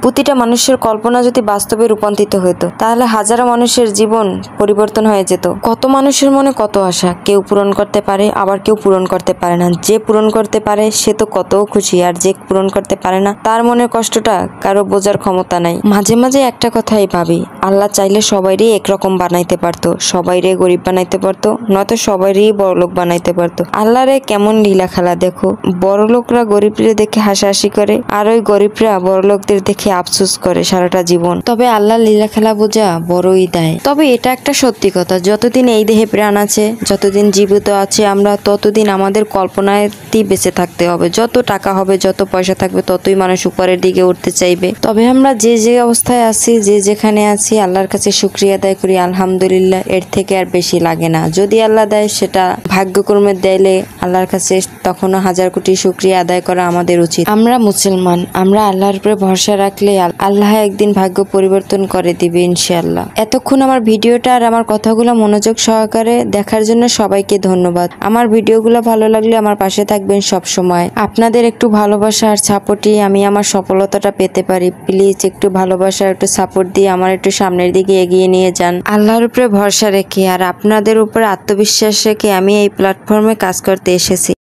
প্রতিটা মানুষের কল্পনা যদি বাস্তবে রূপান্তরিত হতো তাহলে হাজারো মানুষের জীবন পরিবর্তন হয়ে যেত। কত মানুষের মনে কত আশা, কেউ পূরণ করতে পারে আবার কেউ পূরণ করতে পারে না। যে পূরণ করতে পারে সে তো কত খুশি, আর যে পূরণ করতে পারে না তার মনের কষ্টটা কারো বোঝার ক্ষমতা নাই। মাঝে মাঝে একটা কথাই ভাবি, আল্লাহ চাইলে সবাইরই একরকম বানাইতে পারতো, সবাইরে গরিব বানাইতে পারতো, নয়তো সবাইরই বড়লোক বানাইতে পারতো। আল্লাহরে কেমন লীলা খেলা দেখো, বড়লোকরা গরিবরে দেখে হাসাহাসি করে আর ওই গরিবরা বড়লোকদের দেখে আফসোস করে সারাটা জীবন। তবে আল্লাহ লীলা খেলা বোঝা বড়ই দেয়। তবে এটা একটা সত্যি কথা, যতদিন এই দেহে প্রাণ আছে, যতদিন জীবিত আছে আমরা, ততদিন আমাদের কল্পনাতেই বেঁচে থাকতে হবে। যত টাকা হবে, যত পয়সা থাকবে, ততই মানুষ উপরের দিকে উঠতে চাইবে। তবে আমরা যে যে অবস্থায় আছি, যে যেখানে আছি, আল্লাহর কাছে শুকরিয়া আদায় করি, আলহামদুলিল্লাহ। এর থেকে আর বেশি লাগে না। যদি আল্লাহ দেয় সেটা ভাগ্যক্রমে দিলে আল্লাহর কাছে তখনও হাজার কোটি শুকরিয়া আদায় করা আমাদের উচিত। আমরা মুসলমান, আমরা আল্লাহর উপরে ভরসা রাখলে আল্লাহ একদিন ভাগ্য পরিবর্তন করে দিবে ইনশাআল্লাহ। এতক্ষণ আমার ভিডিওটা আর আমার কথাগুলো মনোযোগ সহকারে দেখার জন্য সবাইকে ধন্যবাদ। আমার ভিডিওগুলো ভালো লাগলে আমার পাশে থাকবেন সব সময়। আপনাদের একটু ভালোবাসা আর সাপোর্টই আমি আমার সফলতাটা পেতে পারি। প্লিজ একটু ভালোবাসা, একটু সাপোর্ট দিয়ে আমার একটু সামনের দিকে এগিয়ে নিয়ে যান। আল্লাহর উপরে ভরসা রেখে আর আপনাদের উপরে আত্মবিশ্বাস রেখে আমি এই প্ল্যাটফর্মে কাজ করতে এসেছি।